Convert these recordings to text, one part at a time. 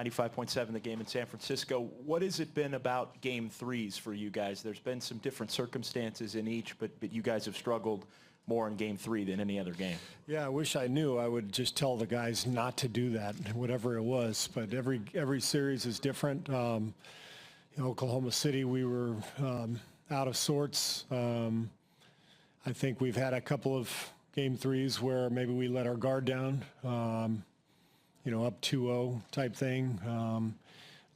95.7, the game in San Francisco. What has it been about game threes for you guys? There's been some different circumstances in each, but you guys have struggled more in game three than any other game. Yeah, I wish I knew. I would just tell the guys not to do that, whatever it was. But every series is different. In Oklahoma City, we were out of sorts. I think we've had a couple of game threes where maybe we let our guard down. Up 2-0 type thing.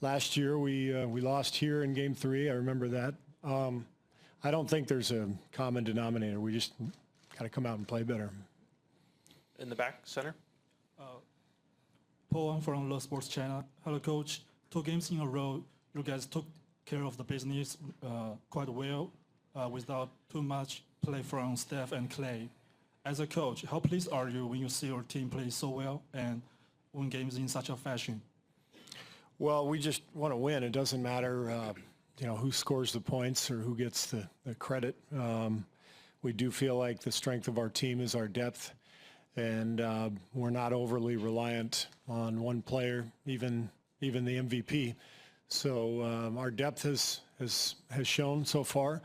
Last year we lost here in game three. I remember that. I don't think there's a common denominator. We just got to come out and play better. In the back, center. Paul from the Sports Channel. Hello, Coach. 2 games in a row, you guys took care of the business quite well without too much play from Steph and Clay. As a coach, how pleased are you when you see your team play so well and win games in such a fashion? Well, we just want to win. It doesn't matter, who scores the points or who gets the credit. We do feel like the strength of our team is our depth, and we're not overly reliant on one player, even the MVP. So our depth has shown so far,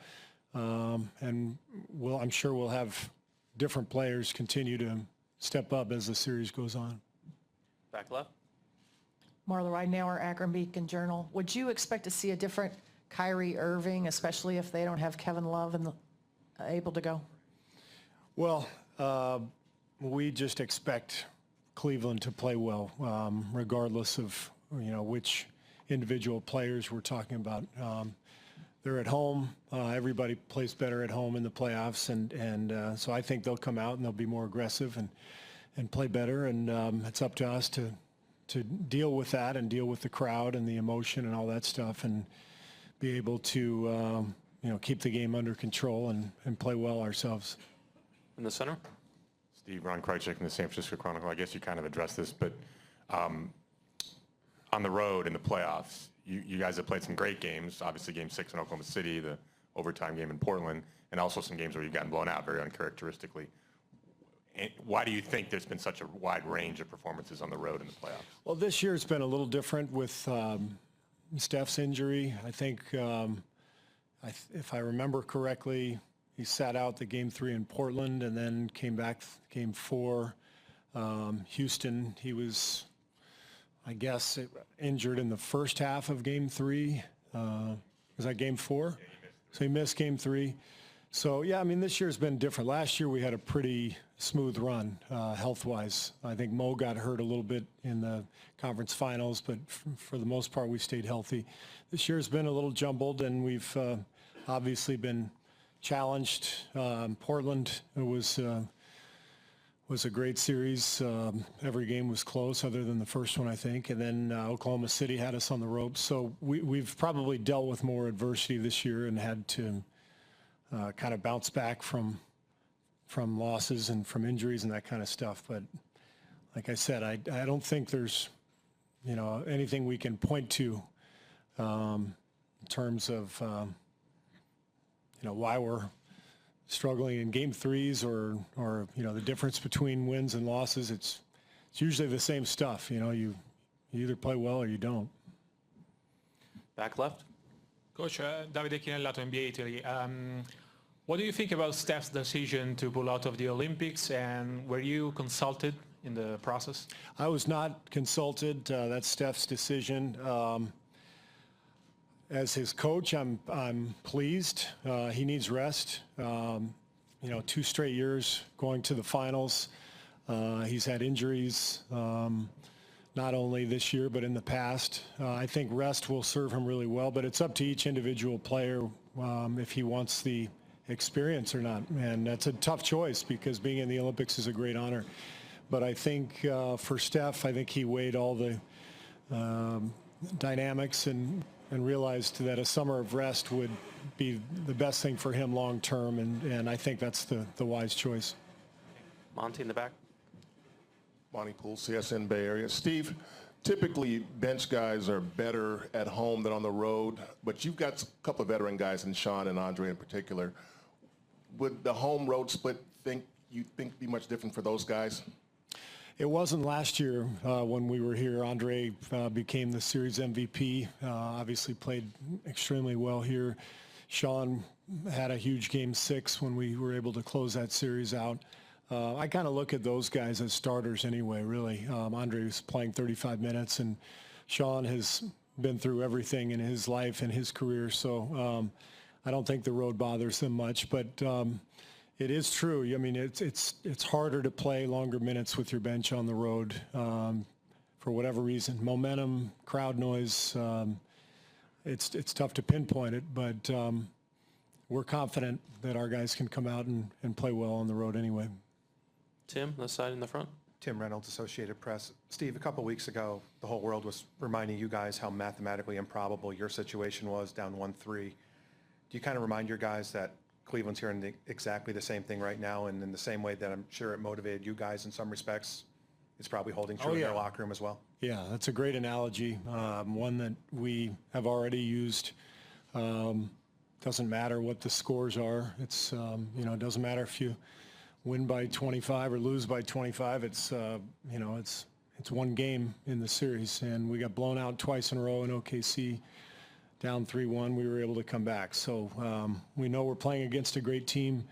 and I'm sure we'll have different players continue to step up as the series goes on. Back left. Marla Ridenour, Akron Beacon Journal. Would you expect to see a different Kyrie Irving, especially if they don't have Kevin Love and able to go? Well, we just expect Cleveland to play well, regardless of which individual players we're talking about. They're at home. Everybody plays better at home in the playoffs, and so I think they'll come out and they'll be more aggressive and play better, and it's up to us to deal with that and deal with the crowd and the emotion and all that stuff, and be able to keep the game under control and play well ourselves. In the center. Steve, Ron Krychek from the San Francisco Chronicle. I guess you kind of addressed this, but on the road in the playoffs, you guys have played some great games. Obviously, Game 6 in Oklahoma City, the overtime game in Portland, and also some games where you've gotten blown out very uncharacteristically. Why do you think there's been such a wide range of performances on the road in the playoffs? Well, this year it's been a little different with Steph's injury. I think, if I remember correctly, he sat out the Game 3 in Portland and then came back Game 4. Houston, he was, I guess, injured in the first half of Game 3. Was that Game 4? Yeah, so he missed Game 3. So, yeah, I mean, this year's been different. Last year we had a pretty smooth run health-wise. I think Mo got hurt a little bit in the conference finals, but for the most part we stayed healthy. This year's been a little jumbled, and we've obviously been challenged. Portland was a great series. Every game was close other than the first one, I think. And then Oklahoma City had us on the ropes. So we've probably dealt with more adversity this year and had to kind of bounce back from losses and from injuries and that kind of stuff. But like I said, I don't think there's anything we can point to in terms of why we're struggling in Game 3s or the difference between wins and losses. It's usually the same stuff. You either play well or you don't. Back left. Coach, Davide Chinellato, NBA Italy. What do you think about Steph's decision to pull out of the Olympics, and were you consulted in the process? I was not consulted. That's Steph's decision. As his coach, I'm pleased. He needs rest. 2 straight years going to the finals. He's had injuries, not only this year but in the past. I think rest will serve him really well, but it's up to each individual player if he wants the experience or not. And that's a tough choice because being in the Olympics is a great honor. But I think for Steph, I think he weighed all the dynamics and realized that a summer of rest would be the best thing for him long term, and I think that's the wise choice. Monty in the back. Monty Poole, CSN Bay Area. Steve, typically bench guys are better at home than on the road, but you've got a couple of veteran guys, and Sean and Andre in particular. Would the home-road split you think be much different for those guys? It wasn't last year when we were here. Andre became the series MVP, obviously played extremely well here. Sean had a huge game 6 when we were able to close that series out. I kind of look at those guys as starters anyway, really. Andre was playing 35 minutes, and Sean has been through everything in his life and his career, so I don't think the road bothers them much. But it is true. I mean, it's harder to play longer minutes with your bench on the road for whatever reason. Momentum, crowd noise, it's tough to pinpoint it, but we're confident that our guys can come out and play well on the road anyway. Tim, this side in the front. Tim Reynolds, Associated Press. Steve, a couple weeks ago, the whole world was reminding you guys how mathematically improbable your situation was, down 1-3. Do you kind of remind your guys that Cleveland's hearing exactly the same thing right now, and in the same way that I'm sure it motivated you guys in some respects, it's probably holding true in their locker room as well? Yeah, that's a great analogy, one that we have already used. Doesn't matter what the scores are. It's, it doesn't matter if you win by 25 or lose by 25. It's, it's one game in the series, and we got blown out twice in a row in OKC. Down 3-1, we were able to come back. So we know we're playing against a great team.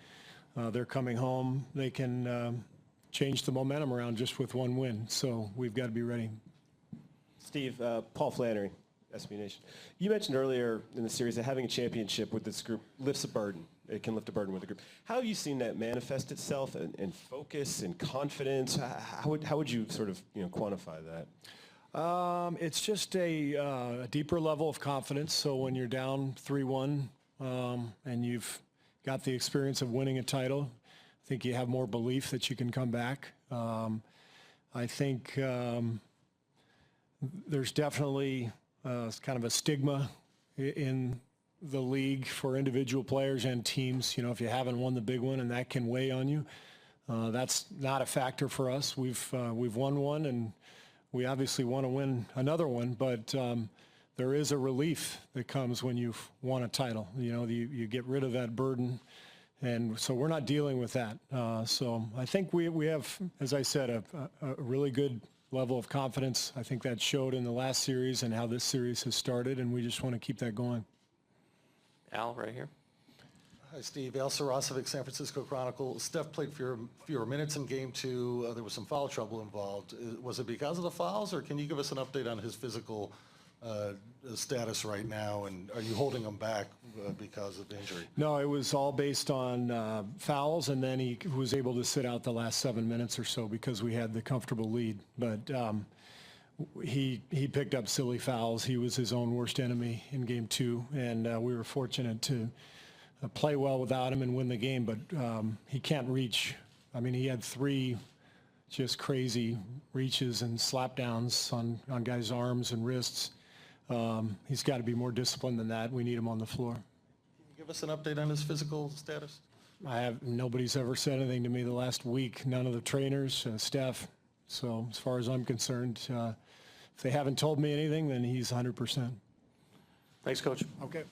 They're coming home. They can change the momentum around just with one win. So we've got to be ready. Steve, Paul Flannery, SB Nation. You mentioned earlier in the series that having a championship with this group lifts a burden. It can lift a burden with the group. How have you seen that manifest itself in focus and confidence? How would you sort of quantify that? It's just a deeper level of confidence. So when you're down 3-1 and you've got the experience of winning a title, I think you have more belief that you can come back. I think there's definitely kind of a stigma in the league for individual players and teams. If you haven't won the big one, and that can weigh on you, that's not a factor for us. We've won one, and we obviously want to win another one, but there is a relief that comes when you've won a title. You get rid of that burden, and so we're not dealing with that. So I think we have, as I said, a really good level of confidence. I think that showed in the last series and how this series has started, and we just want to keep that going. Al, right here. Hi, Steve. Al Sarasovic, San Francisco Chronicle. Steph played fewer minutes in Game 2. There was some foul trouble involved. Was it because of the fouls, or can you give us an update on his physical status right now, and are you holding him back because of injury? No, it was all based on fouls, and then he was able to sit out the last 7 minutes or so because we had the comfortable lead. But he picked up silly fouls. He was his own worst enemy in Game 2, and we were fortunate to play well without him and win the game, but he can't reach. I mean, he had 3 just crazy reaches and slapdowns on guys' arms and wrists. He's got to be more disciplined than that. We need him on the floor. Can you give us an update on his physical status? Nobody's ever said anything to me the last week. None of the trainers, staff. So as far as I'm concerned, if they haven't told me anything, then he's 100%. Thanks, Coach. Okay.